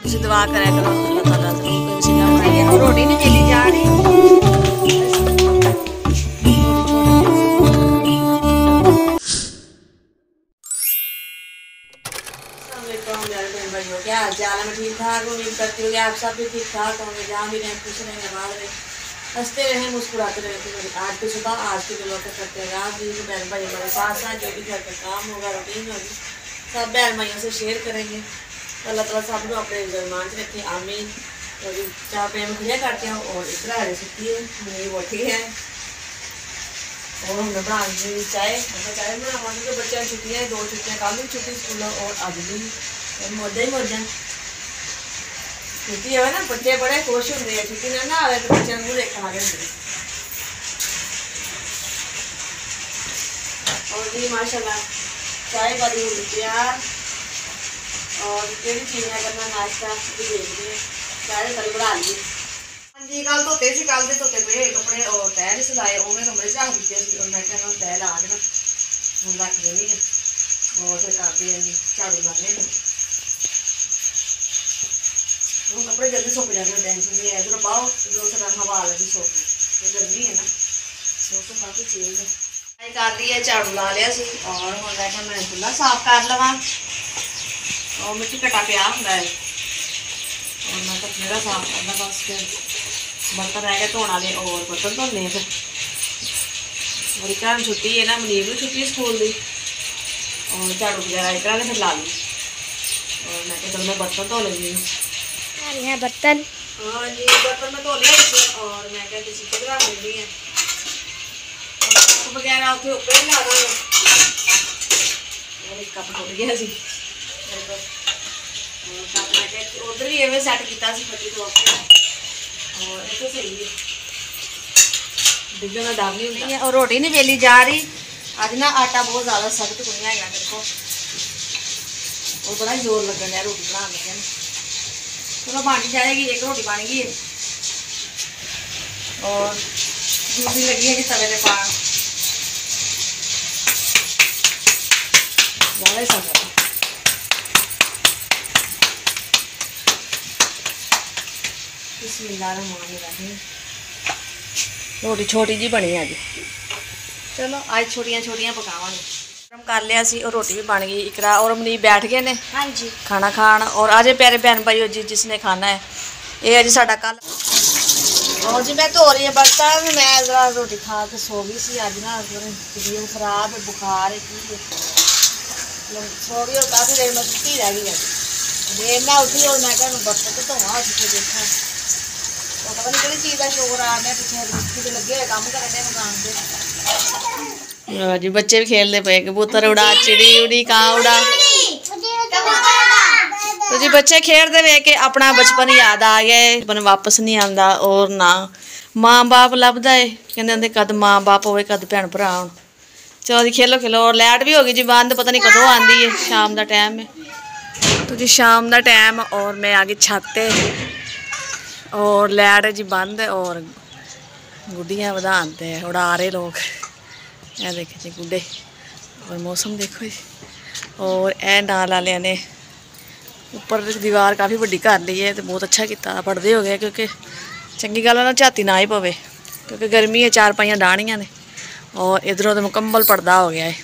दुआ करा करो अल्लाह ताला जरूर कोई वसीला बनाए। रोटी नहीं मिली जा रही। क्या हाल चाल है? मैं ठीक ठाक उम्मीद करती हूँ कि आप सब भी ठीक ठाक होंगे, जहाँ भी रहें खुश रहें, आबाद रहें, हंसते रहें, मुस्कुराते रहें। आज की सुबह आज के दिनों को करते हैं रात भी बहन भाई हमारे साथ साथ जो भी घर का काम होगा, रूटीन होगी, सब बहन भाइयों से शेयर करेंगे। अल्लाह ताला सब लोग अपने जरमान से रखें, आमीन। और चाय पे हम खुलिया करते हैं और इतना हरे सुखी है मेरी बोटी है और हमने बना चाय बनावा क्योंकि बच्चों की छुट्टियाँ 2 छुट्टियाँ, कल भी छुट्टी स्कूलों और अज भी मौजा ही मौजा। छुट्टी हो ना बच्चे बड़े खुश होंगे, छुट्टी ना आए तो बच्चों को देखा आ गए। और जी माशाल्लाह चाय वाली हो तैयार और केड़ी चीज़ करना नाश्ता भी देख रहे चाय कल बना ली। हाँ जी कल धोते से कल के धोते पे कपड़े और तह नहीं सिलाए उन्हें कमरे च रख दिते और मैं तह ला के ना हम रख देनी है और फिर करते हैं झाड़ू लाने कपड़े जल्दी सुक जाते हैं, टेंशन नहीं है। इधर पाओ इधर हवा लगी सोख तो गर्मी है ना तो काफ़ी चेंज है। कर ली है झाड़ू ला लिया सी और हम बैठा मैं चूल्हा साफ कर लवा और मिट्टी कटा पिया होंगे और मैं तो मेरा साफ करना बस फिर बर्तन रह गए धोने वाले और बर्तन धोने फिर मेरी घर छुट्टी है ना, मनीब भी छुट्टी स्कूल की और झाड़ू वगैरह एक ने फिर ला ली और मैं चल मैं बर्तन धो लेंगी है बर्तन। हाँ जी बर्तन मैं धो लिया और मैं क्या किसी को रख लेनी है वगैरह उसे ऊपर ला देंगे और एक कप टुट गया सी उधर भी एवं सैट किया फटी तो और इतने सही है डिग्गन का डर नहीं होता। और रोटी नहीं वेली जा रही अज ना आटा बहुत ज़्यादा सख्त गुनिया है मेरे को और बड़ा जोर लगन है रोटी बना लगे ना चलो बन जाएगी। एक रोटी बन गई है और दूसरी लगी है कि तवे पे पा ज़्यादा ही सख्त रोटी छोटी जी बनी अज। चलो अज छोटिया छोटिया पकावांगे गरम कर लिया सी और रोटी भी बन गई। इकरा और मनीब बैठ गए ने हाँ जी खाना खान और आज प्यारे बहन भाई जी जिसने खाना है ये अज साडा कल और जी मैं धो रही है बर्तन। मैं जरा रोटी खा के सो गई सी अज ना तबीयत खराब है बुखार है की सो गई और काफ़ी देर में छुट्टी रह गई है देर ना उठी और मैं क्या बर्तन तो धोवा उठ के देखा पता नहीं किसी चीज़ का शोर आ रहा पिछले मिस्त्री लगे हुए काम करने मकान से जी बच्चे भी खेलते पे कबूतर उड़ा चिड़ी उड़ी कां उड़ा तो जी बच्चे खेलते वे के अपना बचपन याद आ गया बचपन वापस नहीं आता और ना माँ बाप लभदा है कहते कद माँ बाप हो कद भैन भरा हो। चलो जी खेलो खेलो और लाइट भी होगी जी बंद पता नहीं कदों आती है शाम का टाइम है तो जी शाम का टाइम और मैं आ गई छत पे और लाइट जी बंद है और गुड्डियाँ बधाते हैं उड़ा रहे लोग ये देखे जी गुड्डे और मौसम देखो जी और ए नाल वाले ने ऊपर दीवार काफ़ी बड़ी कर ली है तो बहुत अच्छा किया पढ़ते हो गए क्योंकि चंगी गल ना झाती ना ही पवे क्योंकि गर्मी है 4 पाइयां डाहनियां ने और इधरों तो मुकम्मल पर्दा हो गया है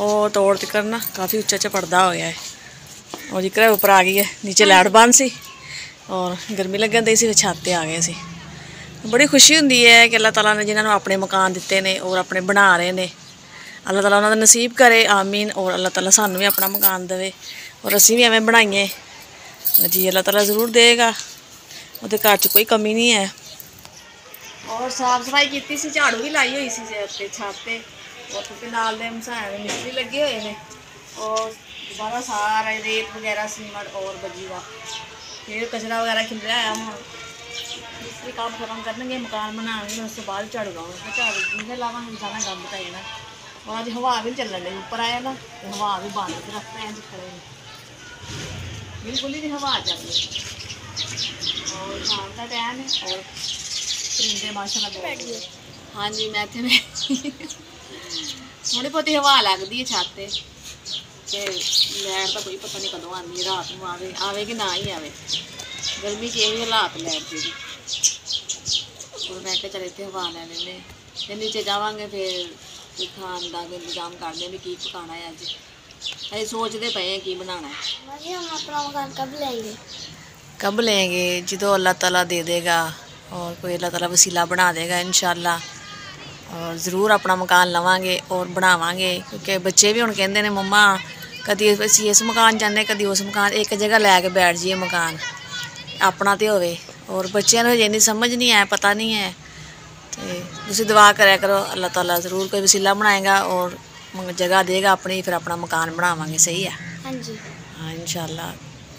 और तोड़ तक ना काफ़ी उच्चा पर्दा हो गया है और जिक्र ऊपर आ गई है नीचे लाइट बंद सी और गर्मी लगन दी सी छत आ गए सी। बड़ी खुशी होंदी है कि अल्लाह ताला ने जिन्होंने अपने मकान दिते ने और अपने बना रहे ने अल्लाह ताला उन्होंने नसीब करे आमीन और अल्लाह ताला सानू भी अपना मकान देवे और असी भी एवं बनाइए जी अल्लाह ताला ज़रूर देगा उहदे घर च कोई कमी नहीं है। और साफ सफाई की सी झाड़ू भी लाई हुई सी छत पे और क्योंकि नाल दे मसाए मिस्त्री लगे हुए हैं और दोबारा सारा रेत वगैरह सीमट और बजी का फिर कचरा वगैरह खिलया आया हम मिस्त्री काम खत्म करेंगे मकान बनाएंगे उसके बाद झाड़ू लाऊंगे झाड़ू जिन्हें लावांगे सारा गंद पै जाना और अज हवा भी चलन लगी ऊपर आया ना तो हवा भी बंद रखते हैं खड़े बिल्कुल ही नहीं हवा चल रही और शाम का टाइम है और परिंदे माशाल्लाह बैठ गए। हाँ जी मैं इतने थोड़ी बहुत हवा लगती है छत ਤੇ ਲੈਟ ਦਾ ਕੋਈ ਪਤਾ ਨਹੀਂ ਕਦੋਂ ਆਉਂਦੀ ਹੈ, ਰਾਤ ਨੂੰ ਆਵੇ ਕਿ ਨਾ ਹੀ ਆਵੇ। ਗਰਮੀ 'ਚ ਇਹ ਹਾਲਾਤ ਲੈਟ ਦੇ। ਹੁਣ ਮੈਂ ਕਿਹਾ ਚਲ ਇੱਥੇ ਹਵਾ ਲੈ ਲੈਂਦੇ, ਫਿਰ ਨੀਚੇ ਜਾਵਾਂਗੇ, ਫਿਰ ਕੋਈ ਖਾਣ ਦਾ ਇੰਤਜ਼ਾਮ ਕਰਦੇ ਵੀ ਕੀ ਪਕਾਉਣਾ ਹੈ ਅੱਜ। ਅਸੀਂ सोचते पे हैं की बनाना है। हम अपना मकान कब लेंगे? जो अल्लाह ताला दे देगा और कोई अल्लाह ताला वसीला बना देगा इंशाल्लाह, और ज़रूर अपना मकान लवांगे और बनावांगे। क्योंकि बच्चे भी हुण कहंदे ने मम्मा कदी असीं इस मकान जाने कदी उस मकान, एक जगह लैके बैठ जाइए मकान अपना तो होवे। और बच्चों को हजे इन्नी समझ नहीं है, पता नहीं है। तो तुसीं दुआ करया करो, अल्लाह ताला ज़रूर कोई वसीला बनाएगा और जगह देगा अपनी, फिर अपना मकान बनावांगे। सही है? हाँ जी, हाँ इंशाल्लाह।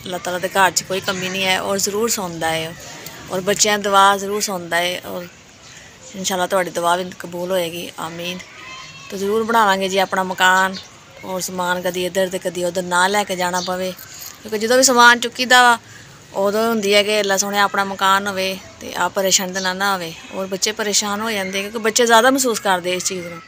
अल्लाह ताला दे घर च कोई कमी नहीं है और ज़रूर सुनदा है, और बच्चों दुआ ज़रूर सुनदा है, और इंशाल्लाह तुहाडी दुआ भी कबूल होएगी। आमीन। तो ज़रूर बनावांगे जी अपना मकान, और समान कदी इधर तो कदी उधर ना लैके जाना पवे। क्योंकि जो भी समान चुकीदा वा उदों हुंदी है कि अल्लाह सोहणे अपना मकान होवे ते आप परेशान तो ना होवे। और बच्चे परेशान हो जाते, क्योंकि बच्चे ज़्यादा महसूस करते इस चीज़ को।